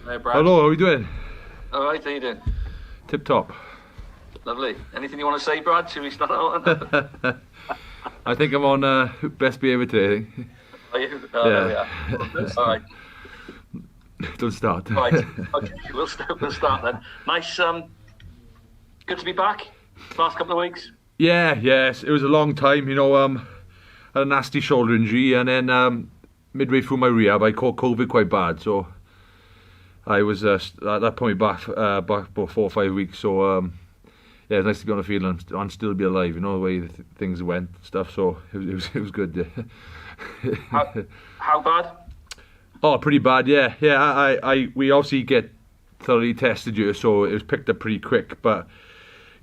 Hey, Brad. Hello, how are you doing? All right, how you doing? Tip top. Lovely. Anything you want to say, Brad? Should we start out? I think I'm on best behaviour today, I think. Are you? Oh, there we are. All right. Don't start. Right. Okay, we'll start then. Nice. Good to be back. Last couple of weeks. Yes, it was a long time, had a nasty shoulder injury, and then midway through my rehab I caught COVID quite bad, so I was that put me back about 4 or 5 weeks, so yeah, it's nice to be on the field and still be alive, the way things went and stuff, so it was good. How bad? Oh, pretty bad, yeah. We obviously get thoroughly tested here, so it was picked up pretty quick, but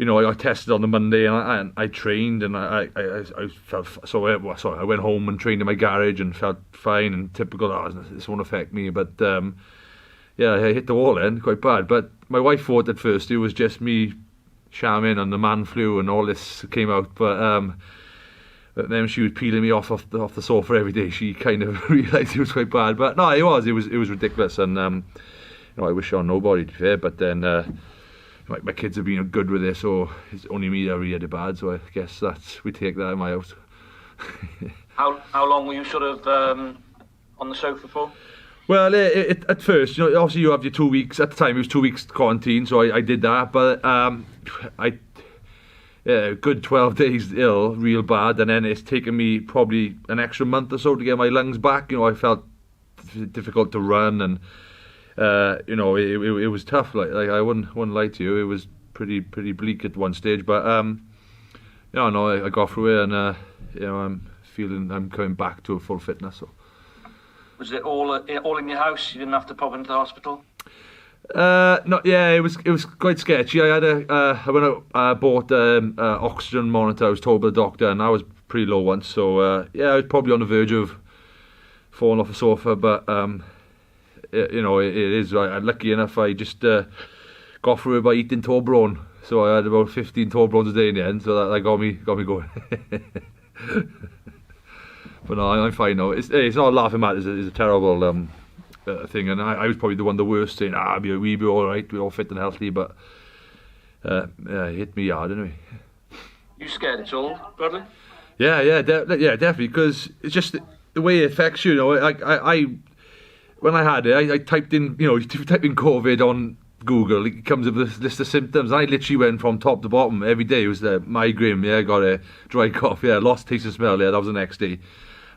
I got tested on the Monday, and I trained, and I felt so. I went home and trained in my garage and felt fine, and typical. Oh, this won't affect me, but yeah, I hit the wall then quite bad. But my wife thought at first it was just me shamming and the man flu and all this came out, but then she was peeling me off the sofa every day. She kind of realised it was quite bad, but no, it was ridiculous, and I wish on nobody to be fair, but then. My kids have been good with it, so it's only me that really had it bad, so I guess we take that in my house. How long were you sort of on the sofa for? Well, at first, obviously you have your 2 weeks. At the time, it was 2 weeks quarantine, so I did that. But good 12 days ill, real bad, and then it's taken me probably an extra month or so to get my lungs back. I felt difficult to run, and it was tough. Like I wouldn't lie to you, it was pretty bleak at one stage. But I got through it, and I'm feeling I'm coming back to a full fitness. So. Was it all in your house? You didn't have to pop into the hospital? No, yeah, it was quite sketchy. I went out, bought oxygen monitor. I was told by the doctor, and I was pretty low once. So I was probably on the verge of falling off a sofa, but. It is. I'm lucky enough. I just got through it by eating Toblerone, so I had about 15 Toblerones a day in the end. So that got me going. But no, I'm fine now. It's not laughing matter. It's a terrible thing, and I was probably the one the worst, saying we'll be all right, we're all fit and healthy. But it hit me hard anyway. You scared at all, Bradley? Yeah, definitely, because it's just the way it affects you. I when I had it, I typed in, you type in COVID on Google, it comes up with a list of symptoms. I literally went from top to bottom every day. It was the migraine, I got a dry cough, lost taste and smell, that was the next day.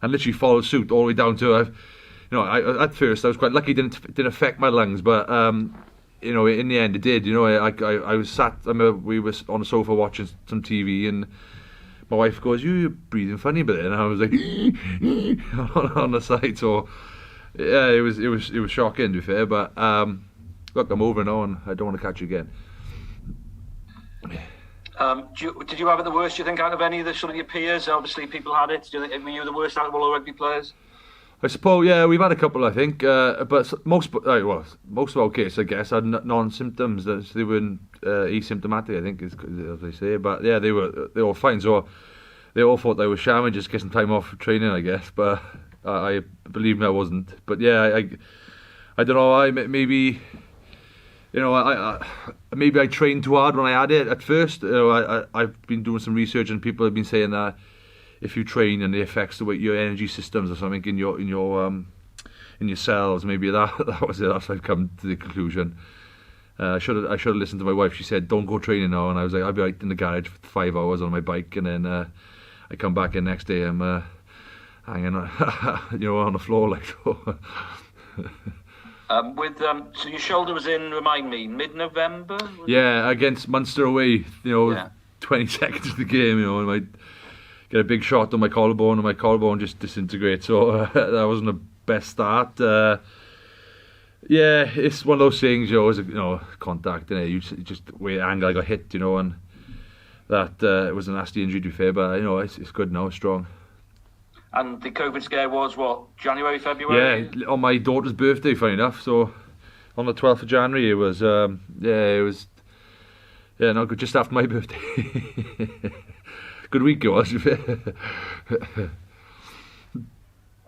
And literally followed suit all the way down to, at first I was quite lucky, it didn't affect my lungs, but, in the end it did. I was sat, we were on the sofa watching some TV, and my wife goes, you're breathing funny, but then I was like, on the side, so... Yeah, it was shocking to be fair, but look, I'm over now and I don't want to catch you again. Did you have it the worst, do you think, out of any of the sort of your peers? Obviously people had it. Do you think, were you the worst out of all the rugby players? I suppose, yeah, we've had a couple, I think, but most of our cases, I guess, had non-symptoms. They weren't asymptomatic, I think, as they say. But yeah, they were fine. So they all thought they were shamming, just getting time off for training, I guess. But I believe me, I wasn't. But yeah, I don't know. Maybe I trained too hard when I had it at first. I've been doing some research, and people have been saying that if you train and it affects the way your energy systems or something in your cells, maybe that was it. That's how I've come to the conclusion. I should have listened to my wife. She said, "Don't go training now," and I was like, "I'll be right in the garage for 5 hours on my bike," and then I come back in next day. I'm hanging, on the floor like so. So your shoulder was in, remind me, mid-November? Yeah, against Munster away. 20 seconds of the game. And I get a big shot on my collarbone, and my collarbone just disintegrates. So that wasn't the best start. Yeah, it's one of those things. Contact. You just the way the angle I got hit. And that it was a nasty injury to be fair, but it's good now, strong. And the COVID scare was what, January, February? Yeah, on my daughter's birthday, funny enough. So on the 12th of January, it was not good, just after my birthday. Good week it was.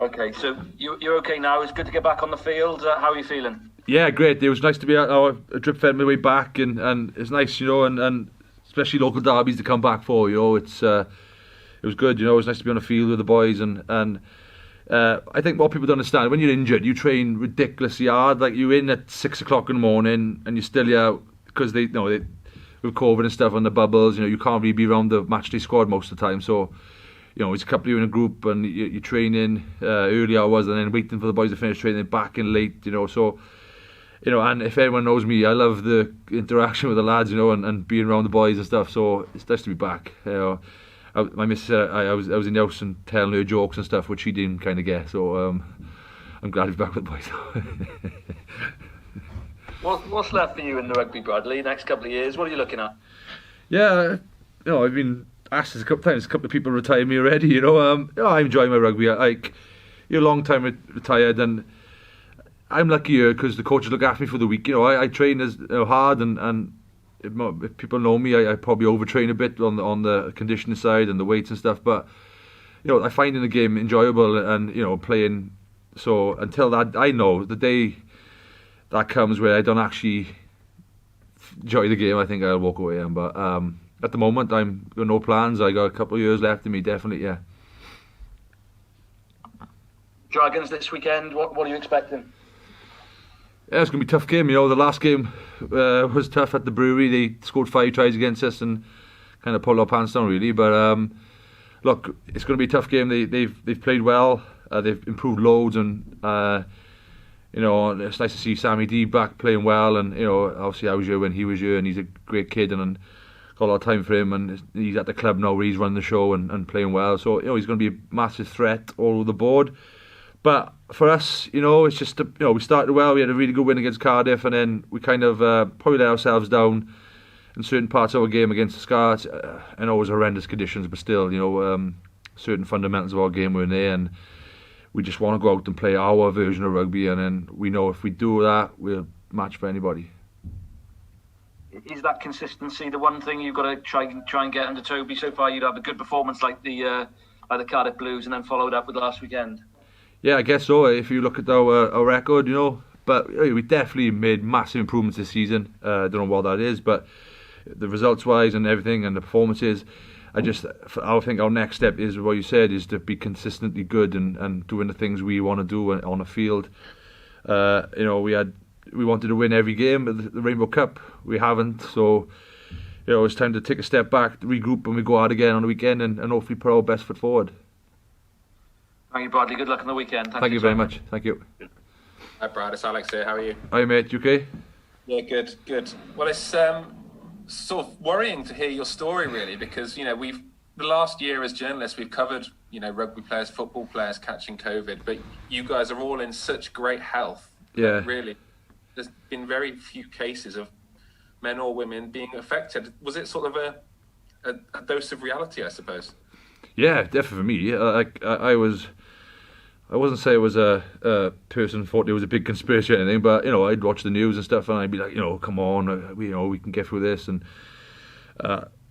Okay, so you're okay now. It's good to get back on the field. How are you feeling? Yeah, great. It was nice to be at our drip fed my way back, and it's nice, and especially local derbies to come back for. It was good. It was nice to be on the field with the boys, and I think what people don't understand, when you're injured, you train ridiculously hard. Like, you're in at 6 o'clock in the morning, and you're still out because they with COVID and stuff on the bubbles. You can't really be around the matchday squad most of the time. So, it's a couple of you in a group, and you're training early hours, and then waiting for the boys to finish training, back in late. So. And if anyone knows me, I love the interaction with the lads, and being around the boys and stuff. So it's nice to be back. My missus, I was in the house and telling her jokes and stuff, which she didn't kind of get. So I'm glad to be back with the boys. What's left for you in the rugby, Bradley? Next couple of years, what are you looking at? Yeah, I've been asked this a couple of times. A couple of people retired me already. I enjoy my rugby. You're a long time retired, and I'm lucky here because the coaches look after me for the week. I train as hard, and if people know me, I probably overtrain a bit on the conditioning side and the weights and stuff. But I find in the game enjoyable, and playing. So until that, I know the day that comes where I don't actually enjoy the game, I think I'll walk away. But at the moment, I'm got no plans. I got a couple of years left in me, definitely. Yeah. Dragons this weekend. What are you expecting? Yeah, it's going to be a tough game. The last game was tough at the brewery. They scored 5 tries against us and kind of pulled our pants down, really. But look, it's going to be a tough game. They've played well. They've improved loads, and it's nice to see Sammy D back playing well. And obviously I was here when he was here, and he's a great kid, and got a lot of time for him. And he's at the club now where he's running the show and playing well. So he's going to be a massive threat all over the board. But for us, it's just, we started well. We had a really good win against Cardiff, and then we kind of probably let ourselves down in certain parts of our game against the Scarlets. I know it was horrendous conditions, but still, certain fundamentals of our game were in there, and we just want to go out and play our version of rugby, and then we know if we do that, we'll match for anybody. Is that consistency the one thing you've got to try and get under Toby? So far, you'd have a good performance like the Cardiff Blues, and then followed up with last weekend. Yeah, I guess so. If you look at our record, but we definitely made massive improvements this season. Don't know what that is, but the results-wise and everything and the performances, I think our next step is what you said, is to be consistently good and doing the things we want to do on the field. We wanted to win every game at the Rainbow Cup. We haven't, so it's time to take a step back, regroup, and we go out again on the weekend and hopefully put our best foot forward. Thank you, Bradley. Good luck on the weekend. Thank you very much. Thank you. Hi, Brad. It's Alex here. How are you? Hi, mate. You okay? Yeah, good. Well, it's sort of worrying to hear your story, really, because the last year as journalists we've covered rugby players, football players catching COVID, but you guys are all in such great health. Yeah. Really, there's been very few cases of men or women being affected. Was it sort of a dose of reality, I suppose? Yeah, definitely for me. I wasn't saying it was a person thought there was a big conspiracy or anything, but I'd watch the news and stuff, and I'd be like, come on, we can get through this, and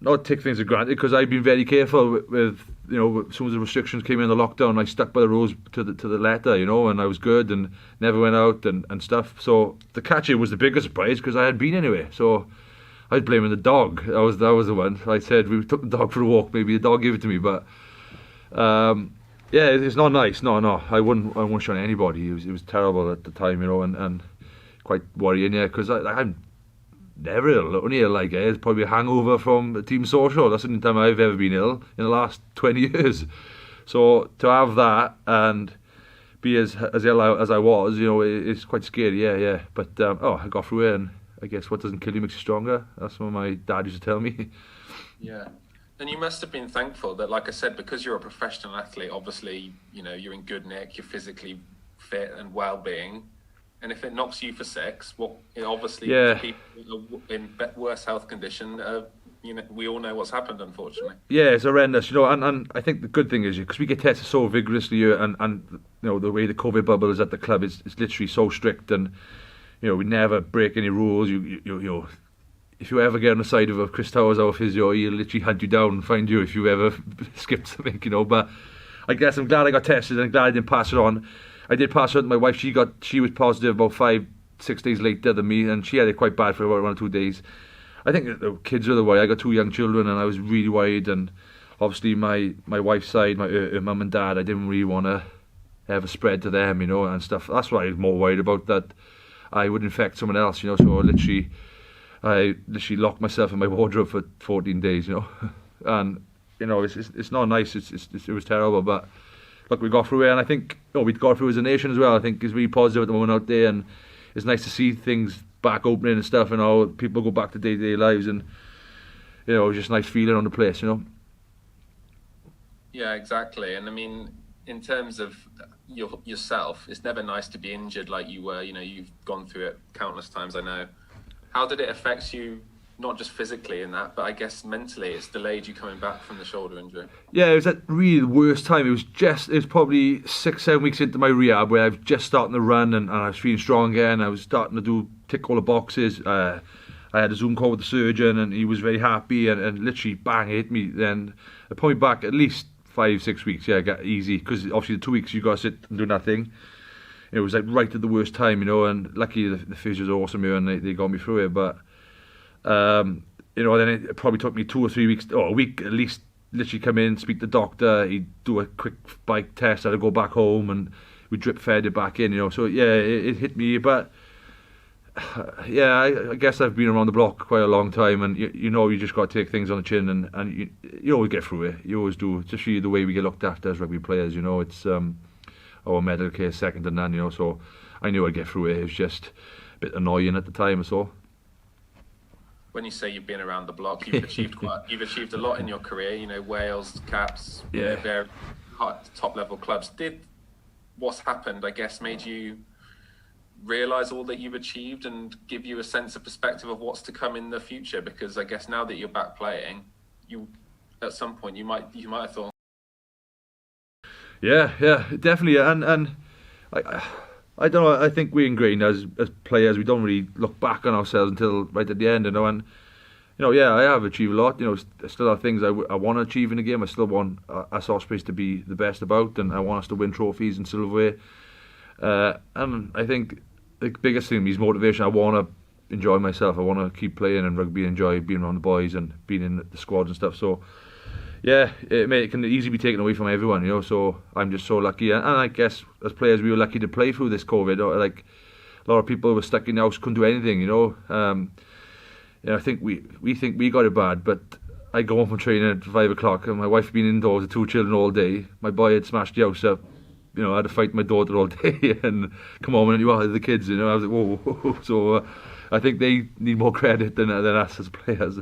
not take things for granted, because I've been very careful with as soon as the restrictions came in, the lockdown, I stuck by the rules to the letter, and I was good and never went out and stuff. So the catch was the biggest surprise, because I had been anyway. So I was blaming the dog. That was the one. I said we took the dog for a walk. Maybe the dog gave it to me, but. Yeah, it's not nice. No, I wouldn't show anybody. It was terrible at the time, and quite worrying. Yeah, because I'm never ill. Only ill, it's probably a hangover from a team social. That's the only time I've ever been ill in the last 20 years. So to have that and be as ill as I was, it's quite scary. Yeah. But I got through it, and I guess what doesn't kill you makes you stronger. That's what my dad used to tell me. Yeah. And you must have been thankful that, like I said, because you're a professional athlete, obviously, you're in good nick, you're physically fit and well-being. And if it knocks you for 6, obviously, people in worse health condition, we all know what's happened, unfortunately. Yeah, it's horrendous, and I think the good thing is, because we get tested so vigorously, and the way the COVID bubble is at the club is literally so strict, and, we never break any rules. If you ever get on the side of a Chris Towers, our physio, he'll literally hunt you down and find you if you ever skipped something, But I guess I'm glad I got tested, and glad I didn't pass it on. I did pass it on to my wife. She was positive about 5 6 days later than me, and she had it quite bad for about 1 or 2 days. I think that the kids are the way. I got 2 young children, and I was really worried. And obviously, my wife's side, her mum and dad, I didn't really want to have a spread to them, and stuff. That's what I was more worried about, that I would infect someone else, So I literally locked myself in my wardrobe for 14 days, and it's not nice. It was terrible, but look, we got through it, and I think we got through as a nation as well. I think it's really positive at the moment out there, and it's nice to see things back opening and stuff, and people go back to day-to-day lives, and it was just a nice feeling on the place, Yeah, exactly. And I mean, in terms of yourself, it's never nice to be injured like you were. You've gone through it countless times, I know. How did it affect you, not just physically in that, but I guess mentally? It's delayed you coming back from the shoulder injury. Yeah, it was at really the worst time. It was probably 6-7 weeks into my rehab, where I was just starting to run, and I was feeling strong again. I was starting to tick all the boxes. I had a Zoom call with the surgeon, and he was very happy, and literally bang, hit me. Then it put me back at least 5-6 weeks. Yeah, got easy, because obviously the 2 weeks you got to sit and do nothing. It was like right at the worst time, and lucky the physios are awesome here, and they got me through it. But then it probably took me 2 or 3 weeks, or a week at least, literally come in, speak to the doctor, he'd do a quick bike test, I'd go back home, and we drip fed it back in, So yeah, it hit me, but yeah, I guess I've been around the block quite a long time, and you just got to take things on the chin, and you always get through it. You always do. It's just really the way we get looked after as rugby players, It's our medical care second to none, So I knew I'd get through it. It was just a bit annoying at the time, so. When you say you've been around the block, you've achieved a lot in your career. Wales, Caps, very top level clubs. Did what's happened, I guess, made you realise all that you've achieved and give you a sense of perspective of what's to come in the future? Because I guess now that you're back playing, at some point you might have thought. Yeah, definitely, and I don't know. I think we ingrained as players, we don't really look back on ourselves until right at the end, and yeah, I have achieved a lot. I still have things I want to achieve in the game. I still want us Ospreys to be the best about, and I want us to win trophies and silverware. And I think the biggest thing is motivation. I want to enjoy myself. I want to keep playing in rugby, enjoy being around the boys and being in the squads and stuff. So yeah, it can easily be taken away from everyone, So I'm just so lucky, and I guess as players we were lucky to play through this COVID. Like a lot of people were stuck in the house, couldn't do anything, I think we think we got it bad, but I go home from training at 5 o'clock, and my wife had been indoors with 2 children all day. My boy had smashed the house up. I had to fight my daughter all day and come home and you are the kids, I was like, whoa. So I think they need more credit than us as players.